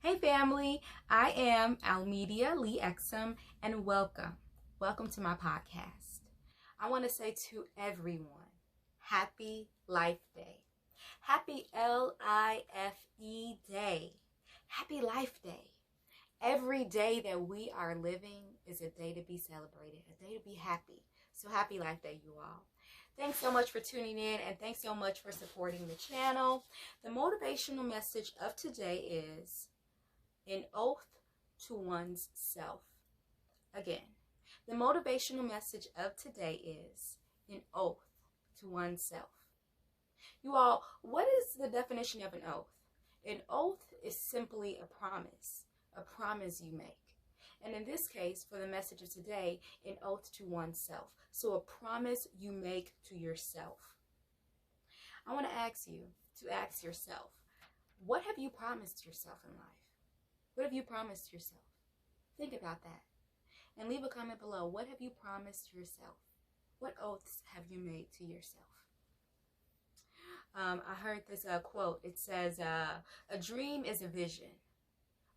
Hey family, I am Almedia Lee Exum and welcome to my podcast. I want to say to everyone, happy Life Day. Happy Life Day. Happy Life Day. Every day that we are living is a day to be celebrated, a day to be happy. So happy Life Day, you all. Thanks so much for tuning in and thanks so much for supporting the channel. The motivational message of today is an oath to one's self. Again, the motivational message of today is an oath to oneself. You all, what is the definition of an oath? An oath is simply a promise you make. And in this case, for the message of today, an oath to oneself. So a promise you make to yourself. I want to ask you to ask yourself, what have you promised yourself in life? What have you promised yourself? Think about that. And leave a comment below. What have you promised yourself? What oaths have you made to yourself? I heard this quote. It says, a dream is a vision.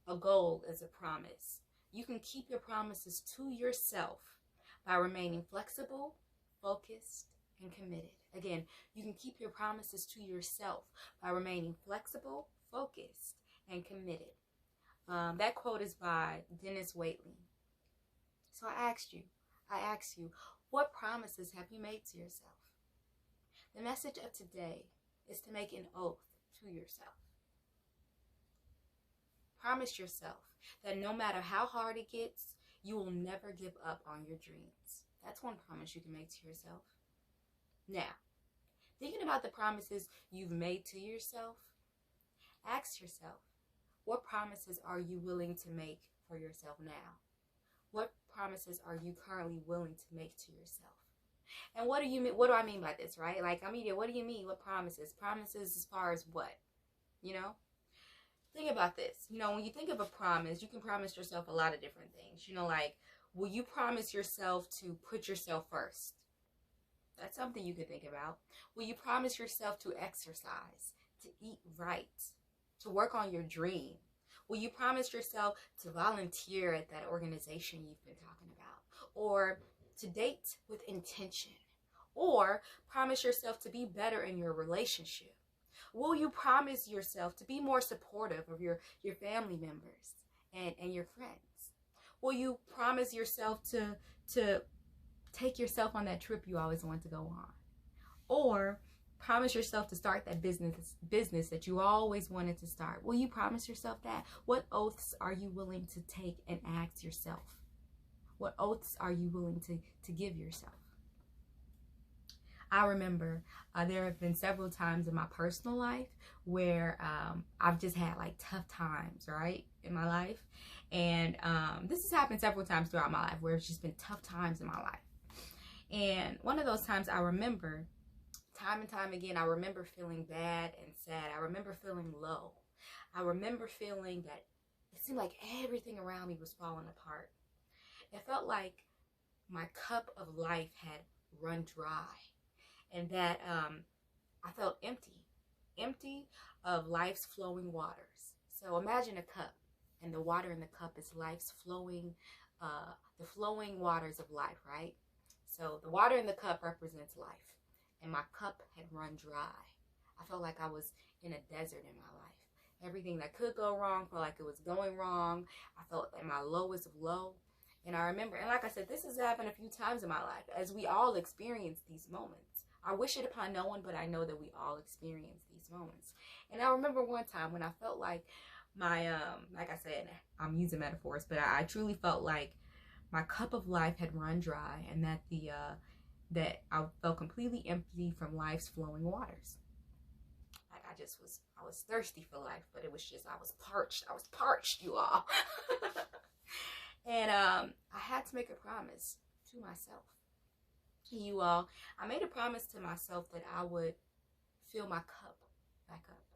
A goal is a promise. You can keep your promises to yourself by remaining flexible, focused, and committed. Again, you can keep your promises to yourself by remaining flexible, focused, and committed. That quote is by Dennis Waitley. So I ask you, what promises have you made to yourself? The message of today is to make an oath to yourself. Promise yourself that no matter how hard it gets, you will never give up on your dreams. That's one promise you can make to yourself. Now, thinking about the promises you've made to yourself, ask yourself, what promises are you willing to make for yourself now? What promises are you currently willing to make to yourself? And what do you mean? What do I mean by this, right? Like, Amelia, what do you mean? What promises? Promises as far as what? You know? Think about this. You know, when you think of a promise, you can promise yourself a lot of different things. You know, like, will you promise yourself to put yourself first? That's something you can think about. Will you promise yourself to exercise, to eat right, to work on your dream? Will you promise yourself to volunteer at that organization you've been talking about? Or to date with intention? Or promise yourself to be better in your relationship? Will you promise yourself to be more supportive of your family members and your friends? Will you promise yourself to take yourself on that trip you always want to go on? Or promise yourself to start that business that you always wanted to start. Will you promise yourself that? What oaths are you willing to take and ask yourself? What oaths are you willing to give yourself? I remember there have been several times in my personal life where I've just had like tough times, right, in my life. And this has happened several times throughout my life where it's just been tough times in my life. And one of those times I remember, time and time again, I remember feeling bad and sad. I remember feeling low. I remember feeling that it seemed like everything around me was falling apart. It felt like my cup of life had run dry and that I felt empty of life's flowing waters. So imagine a cup, and the water in the cup is life's flowing, the flowing waters of life, right? So the water in the cup represents life. And my cup had run dry. I felt like I was in a desert in my life. Everything that could go wrong felt like it was going wrong. I felt at my lowest of low. And I remember, and like I said, this has happened a few times in my life, as we all experience these moments. I wish it upon no one, but I know that we all experience these moments. And I remember one time when I felt like my, like I said, I'm using metaphors, but I truly felt like my cup of life had run dry, and that that I felt completely empty from life's flowing waters. Like I was thirsty for life, but it was just, I was parched, you all. And I had to make a promise to myself. You all, I made a promise to myself that I would fill my cup back up,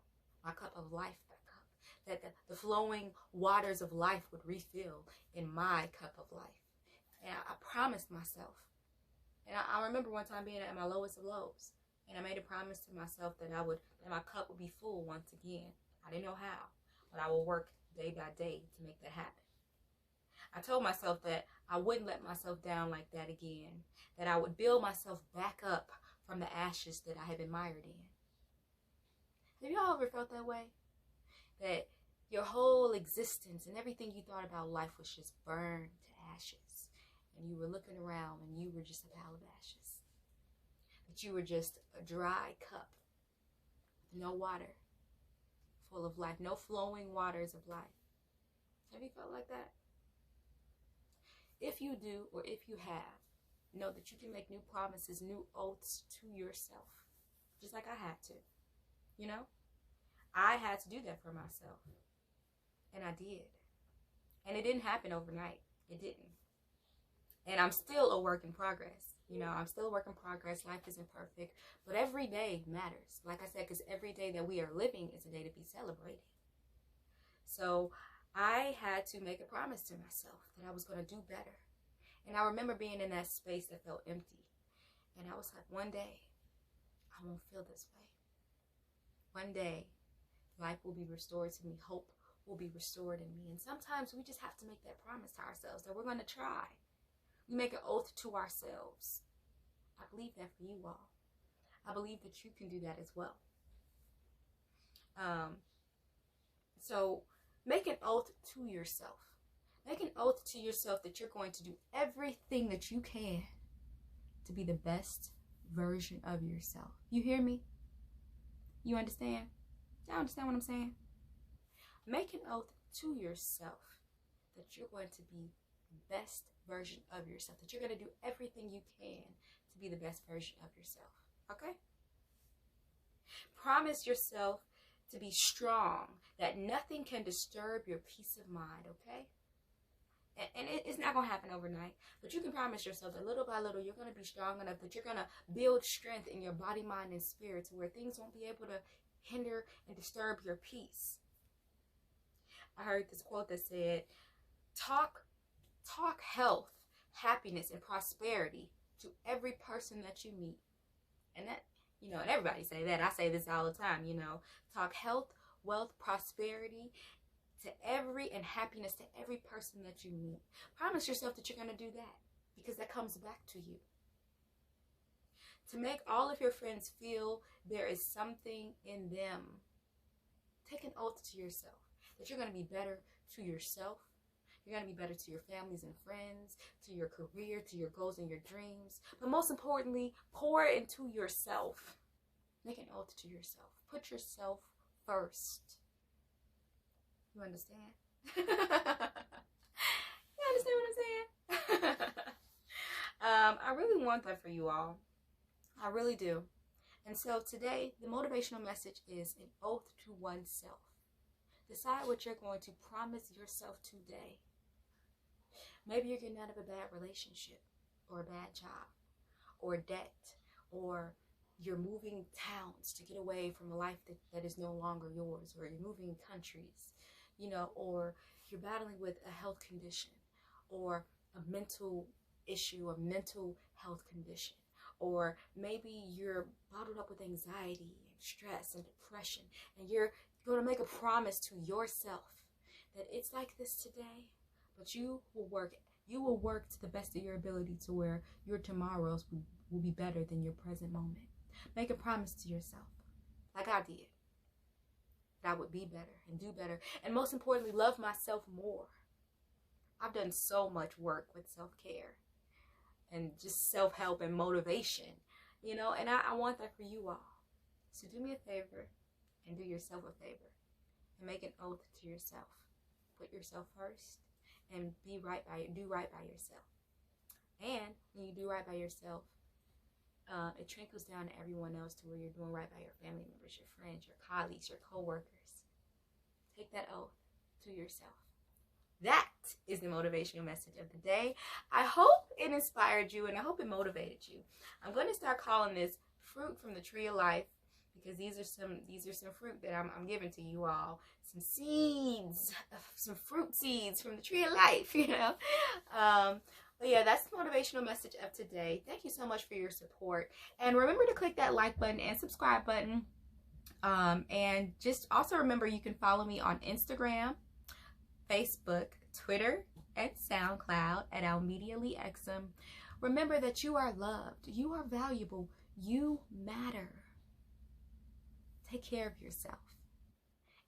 my cup of life back up, that the flowing waters of life would refill in my cup of life. And I promised myself. And I remember one time being at my lowest of lows, and I made a promise to myself that my cup would be full once again. I didn't know how, but I will work day by day to make that happen. I told myself that I wouldn't let myself down like that again, that I would build myself back up from the ashes that I had been mired in. Have y'all ever felt that way? That your whole existence and everything you thought about life was just burned to ashes, and you were looking around and you were just a pile of ashes. That you were just a dry cup, no water, full of life, no flowing waters of life. Have you felt like that? If you do, or if you have, know that you can make new promises, new oaths to yourself, just like I had to. You know, I had to do that for myself, and I did. And it didn't happen overnight. It didn't. And I'm still a work in progress. You know, I'm still a work in progress. Life isn't perfect, but every day matters. Like I said, because every day that we are living is a day to be celebrated. So I had to make a promise to myself that I was going to do better. And I remember being in that space that felt empty. And I was like, one day, I won't feel this way. One day, life will be restored to me. Hope will be restored in me. And sometimes we just have to make that promise to ourselves that we're going to try. We make an oath to ourselves. I believe that for you all. I believe that you can do that as well. So make an oath to yourself. Make an oath to yourself that you're going to do everything that you can to be the best version of yourself. You hear me? You understand? Y'all understand what I'm saying? Make an oath to yourself that you're going to be the best version of yourself, that you're going to do everything you can to be the best version of yourself. Okay? Promise yourself to be strong, that nothing can disturb your peace of mind, okay? And it's not going to happen overnight, but you can promise yourself that little by little, you're going to be strong enough that you're going to build strength in your body, mind, and spirit to where things won't be able to hinder and disturb your peace. I heard this quote that said, talk health, happiness, and prosperity to every person that you meet. And that, you know, and everybody say that. I say this all the time, you know. Talk health, wealth, prosperity to every, and happiness to every person that you meet. Promise yourself that you're going to do that, because that comes back to you. To make all of your friends feel there is something in them, take an oath to yourself that you're going to be better to yourself. You're going to be better to your families and friends, to your career, to your goals and your dreams. But most importantly, pour into yourself. Make an oath to yourself. Put yourself first. You understand? You understand what I'm saying? I really want that for you all. I really do. And so today, the motivational message is an oath to oneself. Decide what you're going to promise yourself today. Maybe you're getting out of a bad relationship, or a bad job, or debt, or you're moving towns to get away from a life that is no longer yours, or you're moving countries, you know, or you're battling with a health condition, or a mental issue, a mental health condition, or maybe you're bottled up with anxiety and stress and depression, and you're going to make a promise to yourself that it's like this today, but you will work to the best of your ability to where your tomorrows will be better than your present moment. Make a promise to yourself, like I did, that I would be better and do better, and most importantly, love myself more. I've done so much work with self-care and just self-help and motivation, you know, and I want that for you all. So do me a favor and do yourself a favor and make an oath to yourself. Put yourself first and do right by yourself. And when you do right by yourself, it trickles down to everyone else, to where you're doing right by your family members, your friends, your colleagues, your co-workers. Take that oath to yourself. That is the motivational message of the day. I hope it inspired you, and I hope it motivated you. I'm going to start calling this fruit from the tree of life, because these are some fruit that I'm giving to you all. Some seeds, some fruit seeds from the tree of life, you know. But yeah, that's the motivational message of today. Thank you so much for your support. And remember to click that like button and subscribe button. And just also remember, you can follow me on Instagram. Facebook, Twitter, and SoundCloud at AlmediaLeeExum. Remember that you are loved, you are valuable, you matter. Take care of yourself.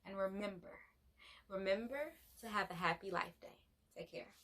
And remember to have a happy life day. Take care.